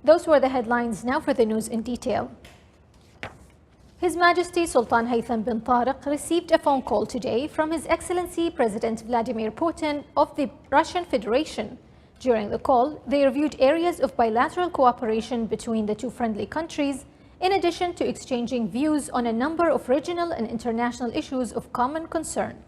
Those were the headlines. Now for the news in detail. His Majesty Sultan Haytham bin Tariq received a phone call today from His Excellency President Vladimir Putin of the Russian Federation. During the call, they reviewed areas of bilateral cooperation between the two friendly countries, in addition to exchanging views on a number of regional and international issues of common concern.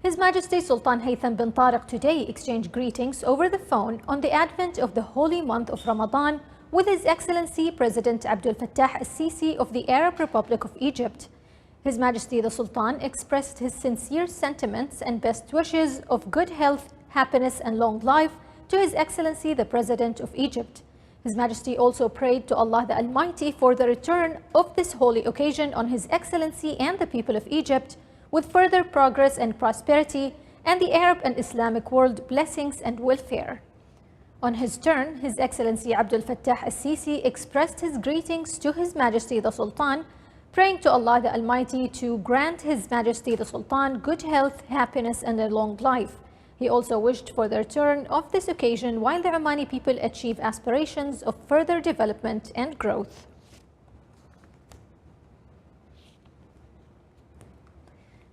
His Majesty Sultan Haytham bin Tariq today exchanged greetings over the phone on the advent of the holy month of Ramadan with His Excellency President Abdul Fattah al-Sisi of the Arab Republic of Egypt. His Majesty the Sultan expressed his sincere sentiments and best wishes of good health, happiness and long life to His Excellency the President of Egypt. His Majesty also prayed to Allah the Almighty for the return of this holy occasion on His Excellency and the people of Egypt, with further progress and prosperity, and the Arab and Islamic world blessings and welfare. On his turn, His Excellency Abdul Fattah al-Sisi expressed his greetings to His Majesty the Sultan, praying to Allah the Almighty to grant His Majesty the Sultan good health, happiness and a long life. He also wished for the return of this occasion while the Omani people achieve aspirations of further development and growth.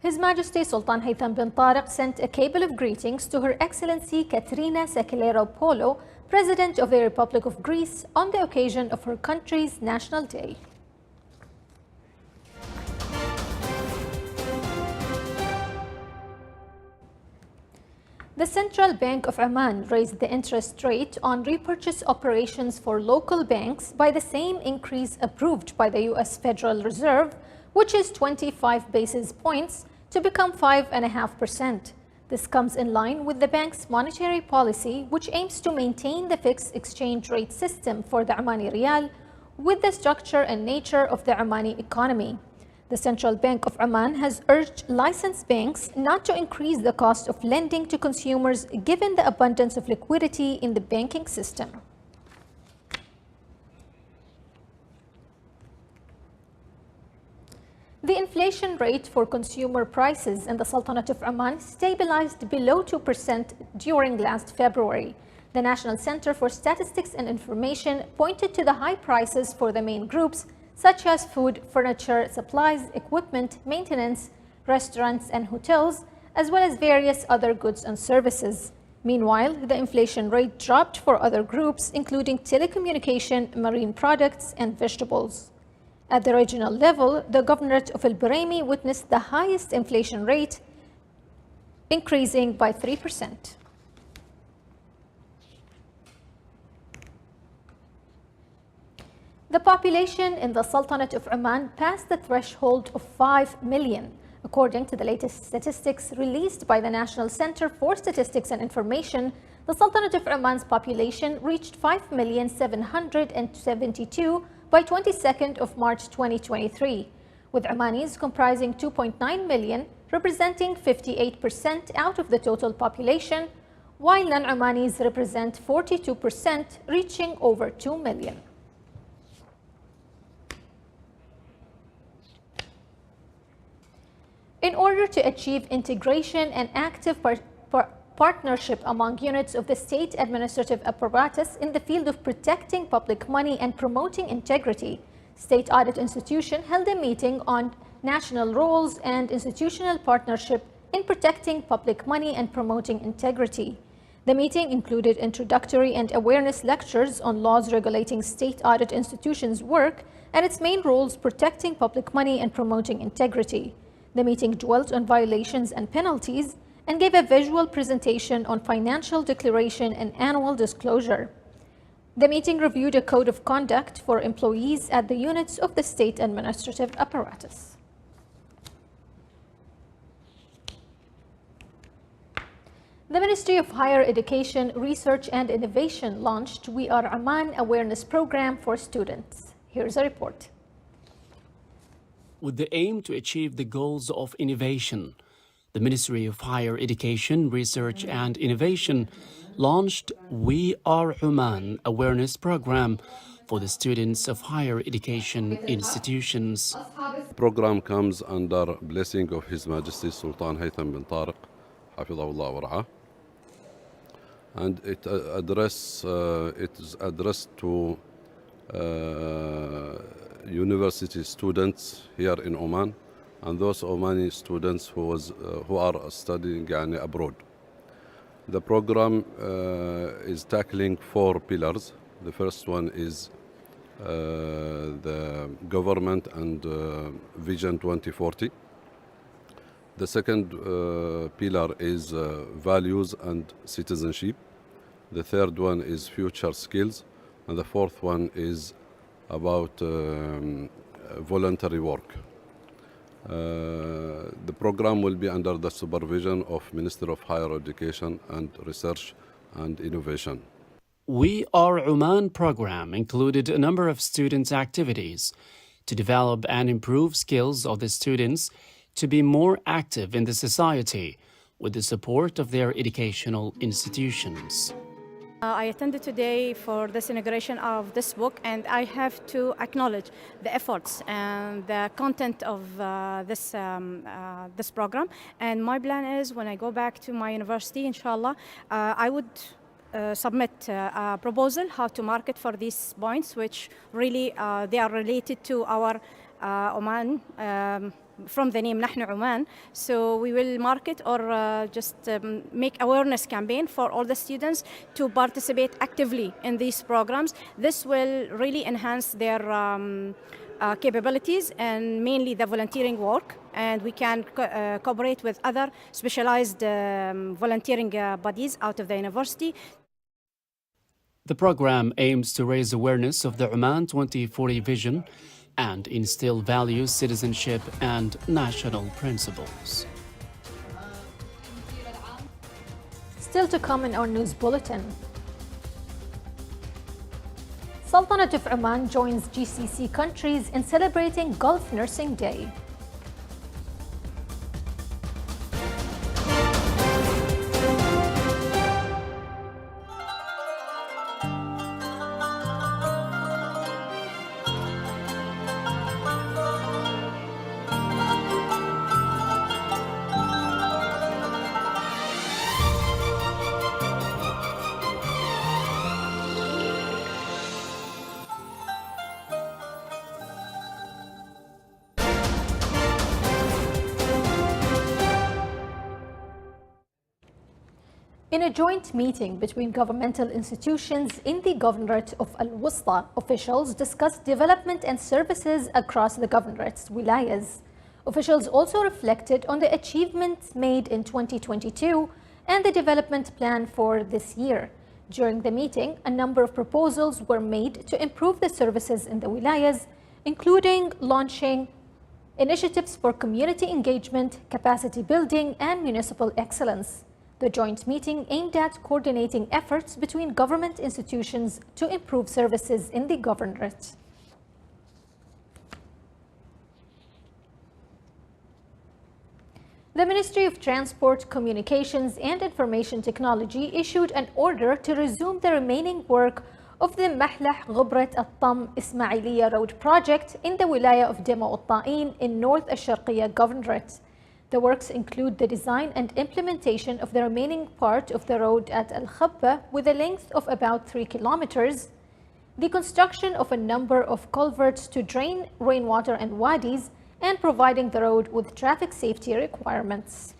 His Majesty Sultan Haytham bin Tariq sent a cable of greetings to Her Excellency Katerina Sakellaropoulou, President of the Republic of Greece, on the occasion of her country's National Day. The Central Bank of Oman raised the interest rate on repurchase operations for local banks by the same increase approved by the U.S. Federal Reserve, which is 25 basis points, to become 5.5%. This comes in line with the bank's monetary policy, which aims to maintain the fixed exchange rate system for the Omani Riyal with the structure and nature of the Omani economy. The Central Bank of Oman has urged licensed banks not to increase the cost of lending to consumers given the abundance of liquidity in the banking system. The inflation rate for consumer prices in the Sultanate of Oman stabilized below 2% during last February. The National Center for Statistics and Information pointed to the high prices for the main groups such as food, furniture, supplies, equipment, maintenance, restaurants and hotels, as well as various other goods and services. Meanwhile, the inflation rate dropped for other groups, including telecommunication, marine products, and vegetables. At the regional level, the Governorate of El Brahimi witnessed the highest inflation rate, increasing by 3%. The population in the Sultanate of Oman passed the threshold of 5 million. According to the latest statistics released by the National Center for Statistics and Information, the Sultanate of Oman's population reached 5,772,000 by 22nd of March 2023, with Omanis comprising 2.9 million, representing 58% out of the total population, while non-Omanis represent 42%, reaching over 2 million. In order to achieve integration and active partnership among units of the state administrative apparatus in the field of protecting public money and promoting integrity, State Audit Institution held a meeting on national roles and institutional partnership in protecting public money and promoting integrity. The meeting included introductory and awareness lectures on laws regulating state audit institutions' work and its main roles protecting public money and promoting integrity. The meeting dwelt on violations and penalties and gave a visual presentation on financial declaration and annual disclosure. The meeting reviewed a code of conduct for employees at the units of the state administrative apparatus. The Ministry of Higher Education, Research and Innovation launched We Are Oman awareness program for students. Here's a report. With the aim to achieve the goals of innovation, the Ministry of Higher Education, Research and Innovation launched We Are Oman awareness program for the students of higher education institutions. The program comes under blessing of His Majesty Sultan Haytham bin Tariq, Hafidhahullah wa Ra'ah. and it is addressed to university students here in Oman and those Omani students who are studying يعني abroad. The program is tackling 4 pillars. The first one is the government and Vision 2040. The second pillar is values and citizenship. The third one is future skills. And the fourth one is about voluntary work. The program will be under the supervision of Minister of Higher Education and Research and Innovation. We Are Oman program included a number of students' activities to develop and improve skills of the students to be more active in the society with the support of their educational institutions. I attended today for this inauguration of this book, and I have to acknowledge the efforts and the content of this program. And my plan is, when I go back to my university, inshallah, I would submit a proposal how to market for these points, which really they are related to our Oman. From the name Nahnu Oman, so we will market or just make awareness campaign for all the students to participate actively in these programs. This will really enhance their capabilities and mainly the volunteering work, and we can cooperate with other specialized volunteering bodies out of the university. The program aims to raise awareness of the Oman 2040 vision and instill values, citizenship, and national principles. Still to come in our news bulletin. Sultanate of Oman joins GCC countries in celebrating Gulf Nursing Day. In a joint meeting between governmental institutions in the Governorate of Al-Wusta, officials discussed development and services across the Governorate's wilayas. Officials also reflected on the achievements made in 2022 and the development plan for this year. During the meeting, a number of proposals were made to improve the services in the wilayas, including launching initiatives for community engagement, capacity building, and municipal excellence. The joint meeting aimed at coordinating efforts between government institutions to improve services in the Governorate. The Ministry of Transport, Communications and Information Technology issued an order to resume the remaining work of the Mahlah Ghubrat Al-Tam Ismailiya Road project in the Wilaya of Dema Al-Ta'in in North Al-Sharqiya Governorate. The works include the design and implementation of the remaining part of the road at Al-Khabba with a length of about 3 kilometers, the construction of a number of culverts to drain rainwater and wadis, and providing the road with traffic safety requirements.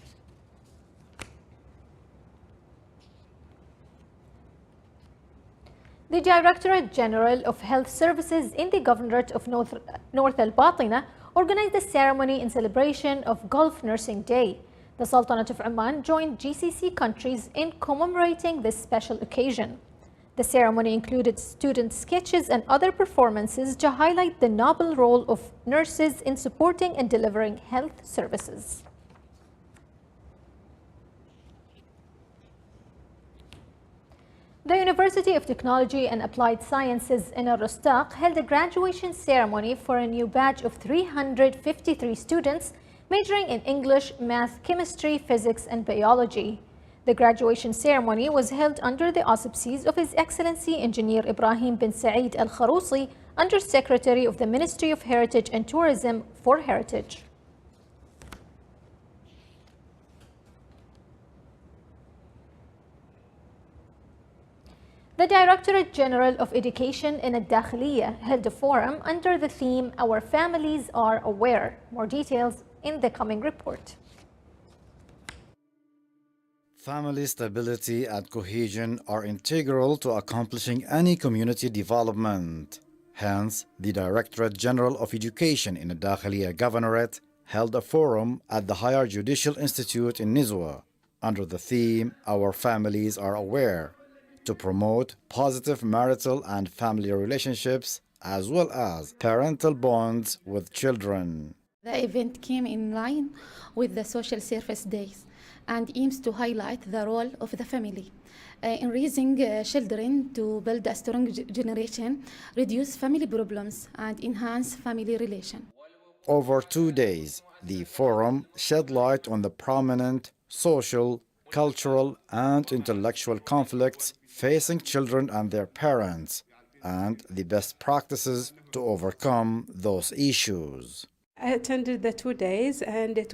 The Directorate General of Health Services in the Governorate of North Al-Batina organized a ceremony in celebration of Gulf Nursing Day. The Sultanate of Oman joined GCC countries in commemorating this special occasion. The ceremony included student sketches and other performances to highlight the noble role of nurses in supporting and delivering health services. The University of Technology and Applied Sciences in Al-Rustaq held a graduation ceremony for a new batch of 353 students majoring in English, Math, Chemistry, Physics, and Biology. The graduation ceremony was held under the auspices of His Excellency Engineer Ibrahim bin Saeed Al-Kharousi, Under-Secretary of the Ministry of Heritage and Tourism for Heritage. The Directorate General of Education in Al-Dakhiliya held a forum under the theme Our Families Are Aware. More details in the coming report. Family stability and cohesion are integral to accomplishing any community development. Hence, the Directorate General of Education in Al-Dakhiliya Governorate held a forum at the Higher Judicial Institute in Nizwa under the theme Our Families Are Aware, to promote positive marital and family relationships as well as parental bonds with children. The event came in line with the Social Service Days and aims to highlight the role of the family in raising children to build a strong generation, reduce family problems, and enhance family relations. Over 2 days, the forum shed light on the prominent social, cultural, and intellectual conflicts facing children and their parents, and the best practices to overcome those issues. I attended the 2 days, and it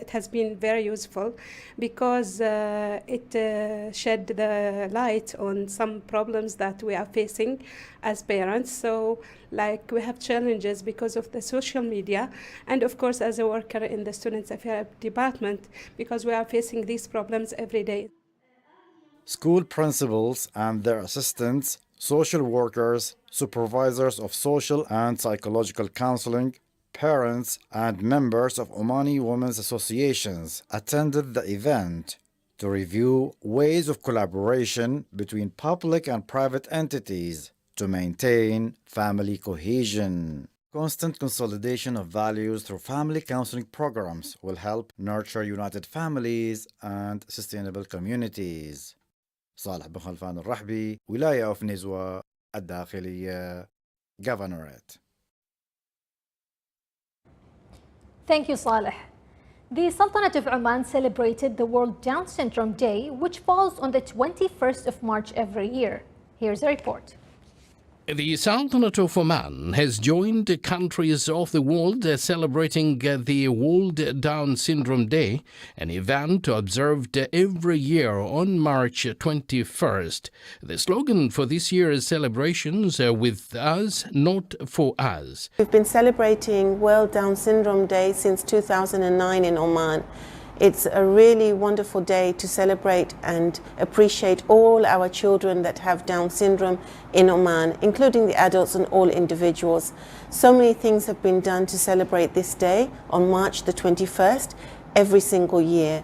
has been very useful because it shed the light on some problems that we are facing as parents. So, like, we have challenges because of the social media, and of course as a worker in the Students' Affairs Department, because we are facing these problems every day. School principals and their assistants, social workers, supervisors of social and psychological counseling, parents and members of Omani women's associations attended the event to review ways of collaboration between public and private entities to maintain family cohesion. Constant consolidation of values through family counseling programs will help nurture united families and sustainable communities. صالح بن خلفان الرحبي, ولاية of نزوة, الداخلية, Governorate. Thank you, Saleh. The Sultanate of Oman celebrated the World Down Syndrome Day, which falls on the 21st of March every year. Here's a report. The Sultanate of Oman has joined the countries of the world celebrating the World Down Syndrome Day, an event observed every year on March 21st. The slogan for this year's celebrations, with us, not for us. We've been celebrating World Down Syndrome Day since 2009 in Oman. It's a really wonderful day to celebrate and appreciate all our children that have Down syndrome in Oman, including the adults and all individuals. So many things have been done to celebrate this day on March the 21st every single year.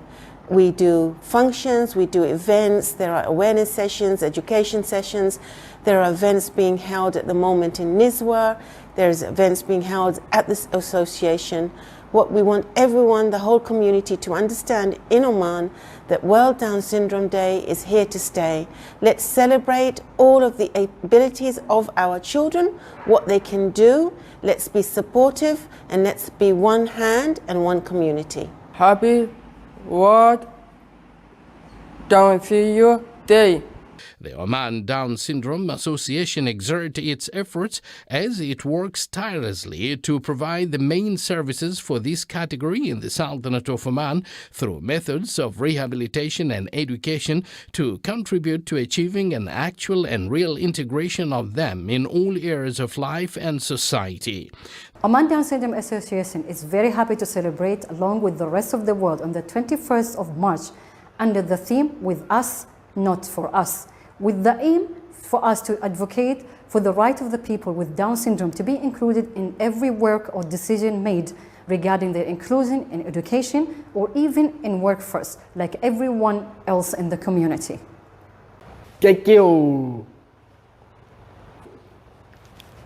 We do functions, we do events, there are awareness sessions, education sessions, there are events being held at the moment in Nizwa, there's events being held at this association. What we want everyone, the whole community, to understand in Oman that World Down Syndrome Day is here to stay. Let's celebrate all of the abilities of our children, what they can do. Let's be supportive and let's be one hand and one community. Happy World Down Syndrome Day. The Oman Down Syndrome Association exerts its efforts as it works tirelessly to provide the main services for this category in the Sultanate of Oman through methods of rehabilitation and education to contribute to achieving an actual and real integration of them in all areas of life and society. Oman Down Syndrome Association is very happy to celebrate along with the rest of the world on the 21st of March under the theme With Us, Not For Us, with the aim for us to advocate for the right of the people with Down syndrome to be included in every work or decision made regarding their inclusion in education or even in workforce, like everyone else in the community. Thank you.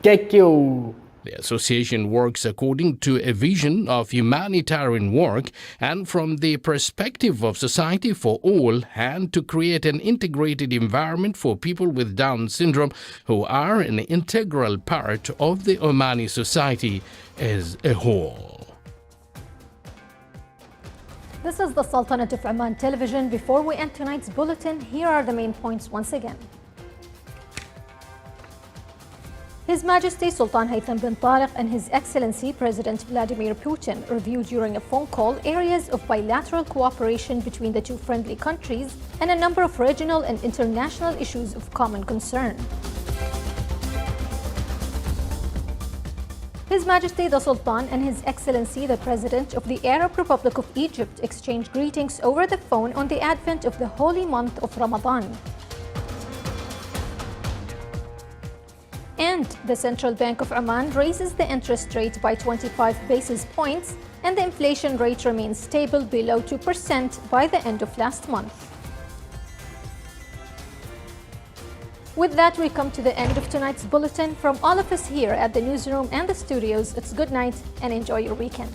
Thank you. The association works according to a vision of humanitarian work and from the perspective of society for all, and to create an integrated environment for people with Down syndrome who are an integral part of the Omani society as a whole. This is the Sultanate of Oman television. Before we end tonight's bulletin, here are the main points once again. His Majesty Sultan Haytham bin Tariq and His Excellency President Vladimir Putin reviewed during a phone call areas of bilateral cooperation between the two friendly countries and a number of regional and international issues of common concern. His Majesty the Sultan and His Excellency the President of the Arab Republic of Egypt exchanged greetings over the phone on the advent of the holy month of Ramadan. And the Central Bank of Oman raises the interest rate by 25 basis points, and the inflation rate remains stable below 2% by the end of last month. With that, we come to the end of tonight's bulletin. From all of us here at the newsroom and the studios, it's good night and enjoy your weekend.